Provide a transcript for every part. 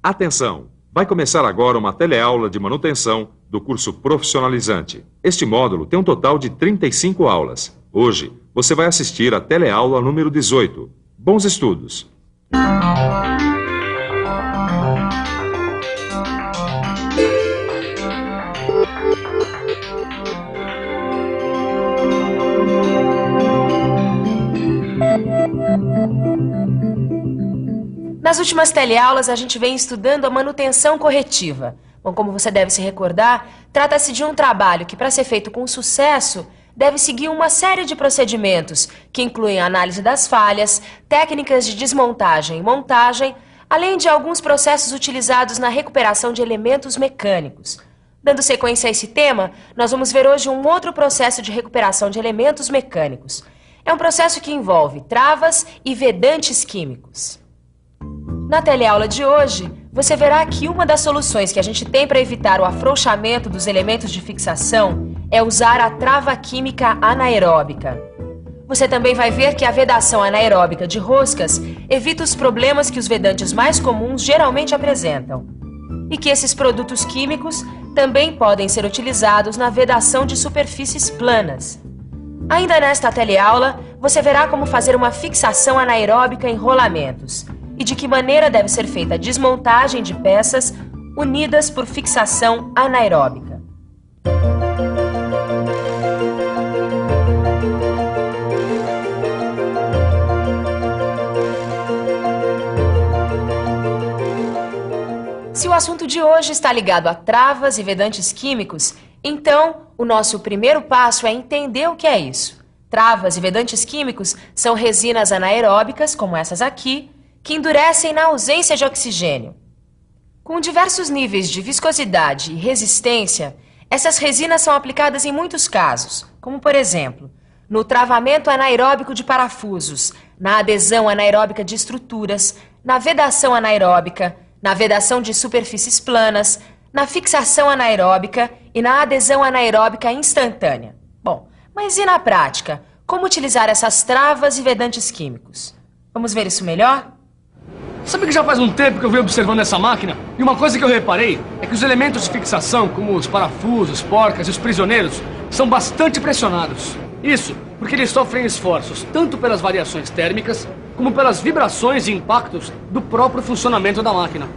Atenção! Vai começar agora uma teleaula de manutenção do curso profissionalizante. Este módulo tem um total de 35 aulas. Hoje, você vai assistir a teleaula número 18. Bons estudos! Nas últimas teleaulas, a gente vem estudando a manutenção corretiva. Bom, como você deve se recordar, trata-se de um trabalho que, para ser feito com sucesso, deve seguir uma série de procedimentos que incluem a análise das falhas, técnicas de desmontagem e montagem, além de alguns processos utilizados na recuperação de elementos mecânicos. Dando sequência a esse tema, nós vamos ver hoje um outro processo de recuperação de elementos mecânicos. É um processo que envolve travas e vedantes químicos. Na teleaula de hoje, você verá que uma das soluções que a gente tem para evitar o afrouxamento dos elementos de fixação é usar a trava química anaeróbica. Você também vai ver que a vedação anaeróbica de roscas evita os problemas que os vedantes mais comuns geralmente apresentam. E que esses produtos químicos também podem ser utilizados na vedação de superfícies planas. Ainda nesta teleaula, você verá como fazer uma fixação anaeróbica em rolamentos e de que maneira deve ser feita a desmontagem de peças unidas por fixação anaeróbica. Se o assunto de hoje está ligado a travas e vedantes químicos, então o nosso primeiro passo é entender o que é isso. Travas e vedantes químicos são resinas anaeróbicas, como essas aqui, que endurecem na ausência de oxigênio. Com diversos níveis de viscosidade e resistência, essas resinas são aplicadas em muitos casos, como por exemplo, no travamento anaeróbico de parafusos, na adesão anaeróbica de estruturas, na vedação anaeróbica, na vedação de superfícies planas, na fixação anaeróbica e na adesão anaeróbica instantânea. Bom, mas e na prática? Como utilizar essas travas e vedantes químicos? Vamos ver isso melhor? Sabe que já faz um tempo que eu venho observando essa máquina? E uma coisa que eu reparei é que os elementos de fixação, como os parafusos, porcas e os prisioneiros, são bastante pressionados. Isso porque eles sofrem esforços tanto pelas variações térmicas, como pelas vibrações e impactos do próprio funcionamento da máquina.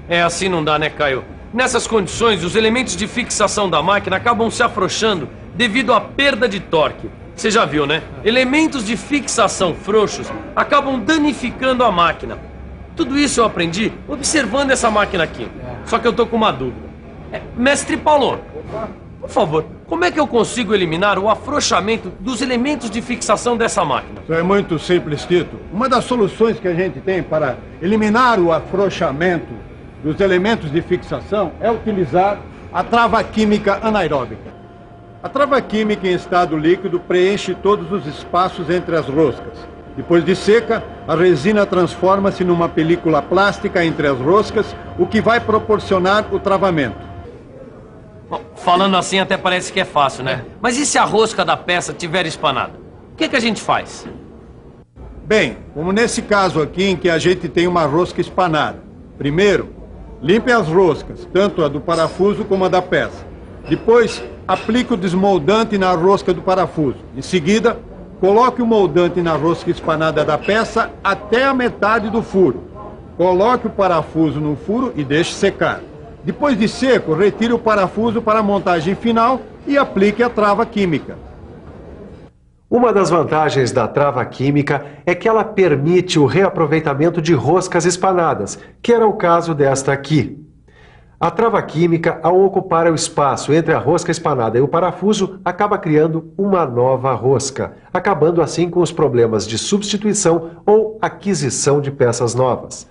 É, assim não dá, né, Caio? Nessas condições, os elementos de fixação da máquina acabam se afrouxando devido à perda de torque. Você já viu, né? Elementos de fixação frouxos acabam danificando a máquina. Tudo isso eu aprendi observando essa máquina aqui. Só que eu tô com uma dúvida. Mestre Paulo, por favor, como é que eu consigo eliminar o afrouxamento dos elementos de fixação dessa máquina? Isso é muito simples, Tito. Uma das soluções que a gente tem para eliminar o afrouxamento dos elementos de fixação é utilizar a trava química anaeróbica. A trava química em estado líquido preenche todos os espaços entre as roscas. Depois de seca, a resina transforma-se numa película plástica entre as roscas, o que vai proporcionar o travamento. Bom, falando assim até parece que é fácil, né? Mas e se a rosca da peça estiver espanada? O que a gente faz? Bem, como nesse caso aqui em que a gente tem uma rosca espanada. Primeiro, limpe as roscas, tanto a do parafuso como a da peça. Depois, aplique o desmoldante na rosca do parafuso. Em seguida, coloque o moldante na rosca espanada da peça até a metade do furo. Coloque o parafuso no furo e deixe secar. Depois de seco, retire o parafuso para a montagem final e aplique a trava química. Uma das vantagens da trava química é que ela permite o reaproveitamento de roscas espanadas, que era o caso desta aqui. A trava química, ao ocupar o espaço entre a rosca espanada e o parafuso, acaba criando uma nova rosca, acabando assim com os problemas de substituição ou aquisição de peças novas.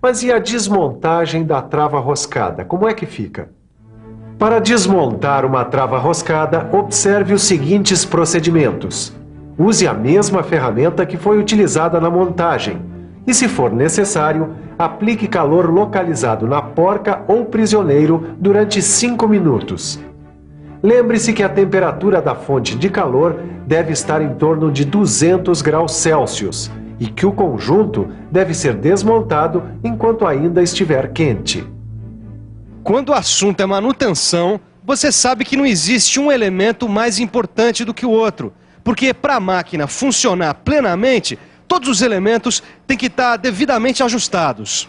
Mas e a desmontagem da trava roscada? Como é que fica? Para desmontar uma trava roscada, observe os seguintes procedimentos. Use a mesma ferramenta que foi utilizada na montagem. E, se for necessário, aplique calor localizado na porca ou prisioneiro durante 5 minutos. Lembre-se que a temperatura da fonte de calor deve estar em torno de 200 graus Celsius e que o conjunto deve ser desmontado enquanto ainda estiver quente. Quando o assunto é manutenção, você sabe que não existe um elemento mais importante do que o outro, porque para a máquina funcionar plenamente, todos os elementos têm que estar devidamente ajustados.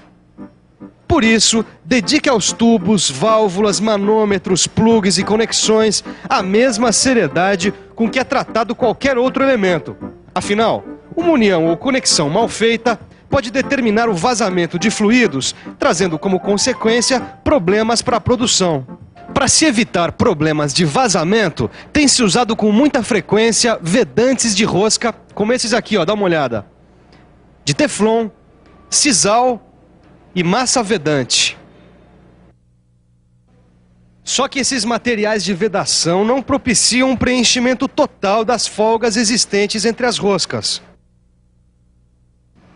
Por isso, dedique aos tubos, válvulas, manômetros, plugs e conexões a mesma seriedade com que é tratado qualquer outro elemento. Afinal, uma união ou conexão mal feita pode determinar o vazamento de fluidos, trazendo como consequência problemas para a produção. Para se evitar problemas de vazamento, tem se usado com muita frequência vedantes de rosca, como esses aqui, ó, dá uma olhada. De teflon, sisal e massa vedante. Só que esses materiais de vedação não propiciam um preenchimento total das folgas existentes entre as roscas.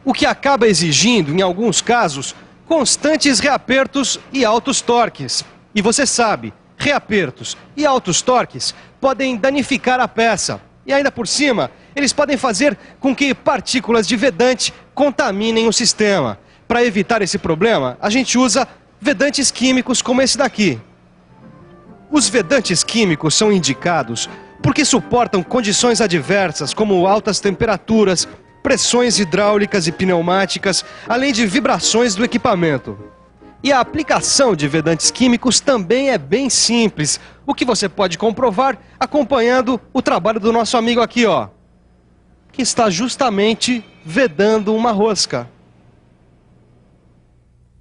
O que acaba exigindo, em alguns casos, constantes reapertos e altos torques. E você sabe, reapertos e altos torques podem danificar a peça. E ainda por cima, eles podem fazer com que partículas de vedante contaminem o sistema. Para evitar esse problema, a gente usa vedantes químicos como esse daqui. Os vedantes químicos são indicados porque suportam condições adversas como altas temperaturas, pressões hidráulicas e pneumáticas, além de vibrações do equipamento. E a aplicação de vedantes químicos também é bem simples, o que você pode comprovar acompanhando o trabalho do nosso amigo aqui, ó, que está justamente vedando uma rosca.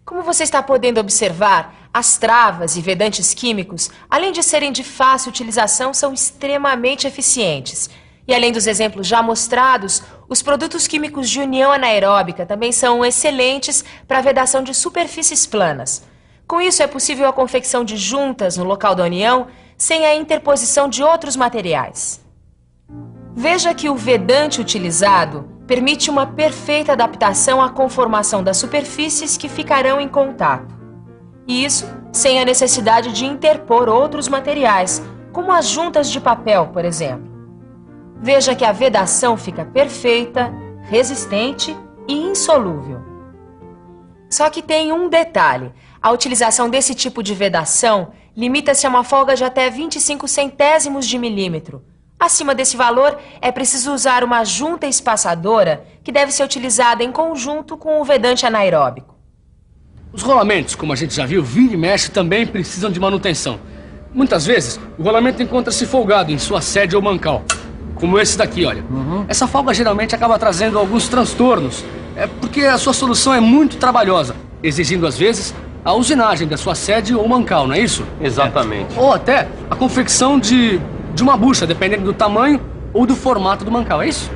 Como você está podendo observar, as travas e vedantes químicos, além de serem de fácil utilização, são extremamente eficientes. E além dos exemplos já mostrados, os produtos químicos de união anaeróbica também são excelentes para a vedação de superfícies planas. Com isso, é possível a confecção de juntas no local da união sem a interposição de outros materiais. Veja que o vedante utilizado permite uma perfeita adaptação à conformação das superfícies que ficarão em contato. E isso sem a necessidade de interpor outros materiais, como as juntas de papel, por exemplo. Veja que a vedação fica perfeita, resistente e insolúvel. Só que tem um detalhe. A utilização desse tipo de vedação limita-se a uma folga de até 25 centésimos de milímetro. Acima desse valor, é preciso usar uma junta espaçadora que deve ser utilizada em conjunto com o vedante anaeróbico. Os rolamentos, como a gente já viu, vira e mexe, também precisam de manutenção. Muitas vezes, o rolamento encontra-se folgado em sua sede ou mancal, como esse daqui, olha. Essa folga geralmente acaba trazendo alguns transtornos, porque a sua solução é muito trabalhosa, exigindo às vezes a usinagem da sua sede ou mancal, não é isso? Exatamente. Ou até a confecção de uma bucha, dependendo do tamanho ou do formato do mancal, é isso?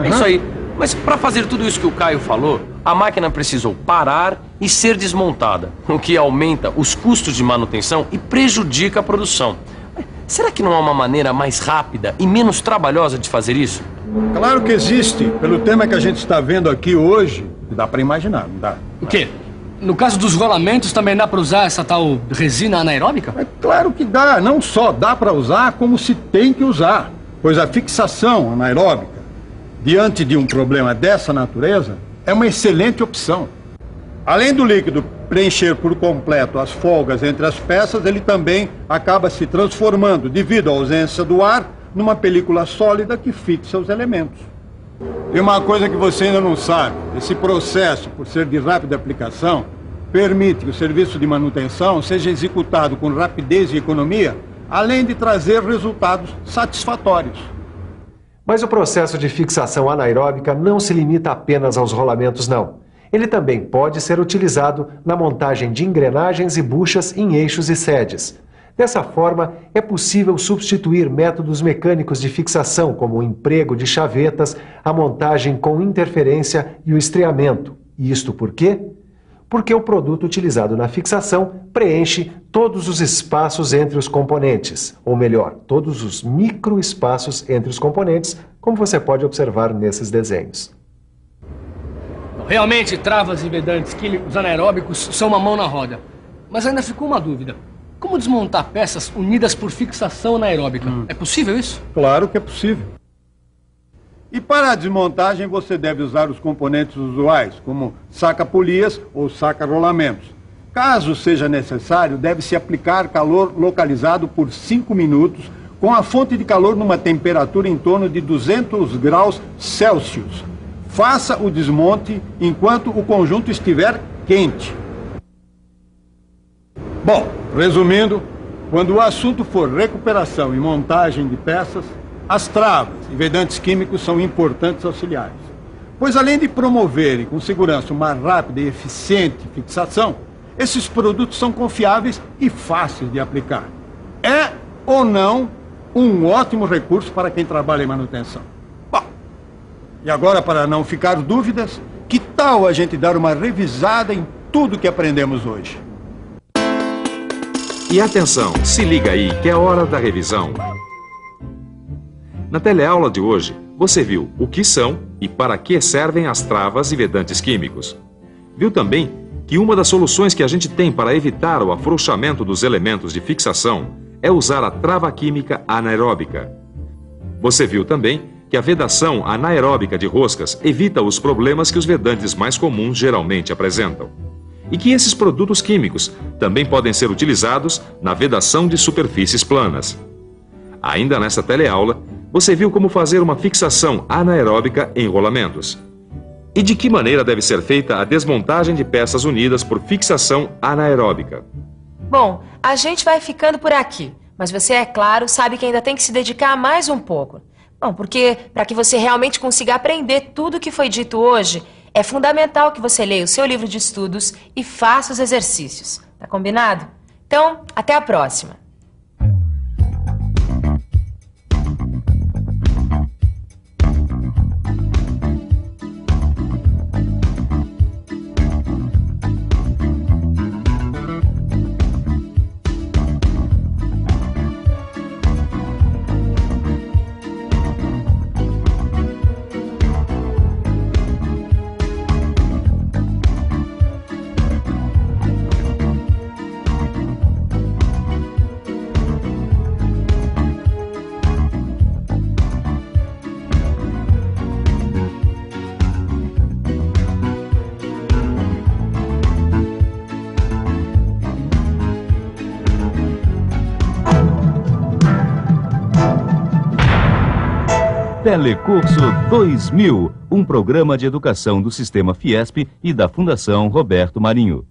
É isso aí. Mas para fazer tudo isso que o Caio falou, a máquina precisou parar e ser desmontada, o que aumenta os custos de manutenção e prejudica a produção. Será que não há uma maneira mais rápida e menos trabalhosa de fazer isso? Claro que existe. Pelo tema que a gente está vendo aqui hoje, dá para imaginar, não dá? O quê? No caso dos rolamentos, também dá para usar essa tal resina anaeróbica? É claro que dá. Não só dá para usar, como se tem que usar. Pois a fixação anaeróbica, diante de um problema dessa natureza, é uma excelente opção. Além do líquido preencher por completo as folgas entre as peças, ele também acaba se transformando, devido à ausência do ar, numa película sólida que fixa os elementos. E uma coisa que você ainda não sabe, esse processo, por ser de rápida aplicação, permite que o serviço de manutenção seja executado com rapidez e economia, além de trazer resultados satisfatórios. Mas o processo de fixação anaeróbica não se limita apenas aos rolamentos, não. Ele também pode ser utilizado na montagem de engrenagens e buchas em eixos e sedes. Dessa forma, é possível substituir métodos mecânicos de fixação, como o emprego de chavetas, a montagem com interferência e o estreamento. E isto por quê? Porque o produto utilizado na fixação preenche todos os espaços entre os componentes, ou melhor, todos os microespaços entre os componentes, como você pode observar nesses desenhos. Realmente, travas e vedantes químicos anaeróbicos são uma mão na roda. Mas ainda ficou uma dúvida. Como desmontar peças unidas por fixação anaeróbica? É possível isso? Claro que é possível. E para a desmontagem você deve usar os componentes usuais, como saca-polias ou saca-rolamentos. Caso seja necessário, deve-se aplicar calor localizado por 5 minutos com a fonte de calor numa temperatura em torno de 200 graus Celsius. Faça o desmonte enquanto o conjunto estiver quente. Bom, resumindo, quando o assunto for recuperação e montagem de peças, as travas e vedantes químicos são importantes auxiliares, pois além de promoverem com segurança uma rápida e eficiente fixação, esses produtos são confiáveis e fáceis de aplicar. É ou não um ótimo recurso para quem trabalha em manutenção. Bom, e agora, para não ficar dúvidas, que tal a gente dar uma revisada em tudo que aprendemos hoje? E atenção, se liga aí que é hora da revisão. Na teleaula de hoje, você viu o que são e para que servem as travas e vedantes químicos. Viu também que uma das soluções que a gente tem para evitar o afrouxamento dos elementos de fixação é usar a trava química anaeróbica. Você viu também que a vedação anaeróbica de roscas evita os problemas que os vedantes mais comuns geralmente apresentam. E que esses produtos químicos também podem ser utilizados na vedação de superfícies planas. Ainda nessa teleaula, você viu como fazer uma fixação anaeróbica em rolamentos. E de que maneira deve ser feita a desmontagem de peças unidas por fixação anaeróbica. Bom, a gente vai ficando por aqui, mas você, é claro, sabe que ainda tem que se dedicar mais um pouco. Bom, porque para que você realmente consiga aprender tudo o que foi dito hoje, é fundamental que você leia o seu livro de estudos e faça os exercícios. Tá combinado? Então, até a próxima! Telecurso 2000, um programa de educação do Sistema Fiesp e da Fundação Roberto Marinho.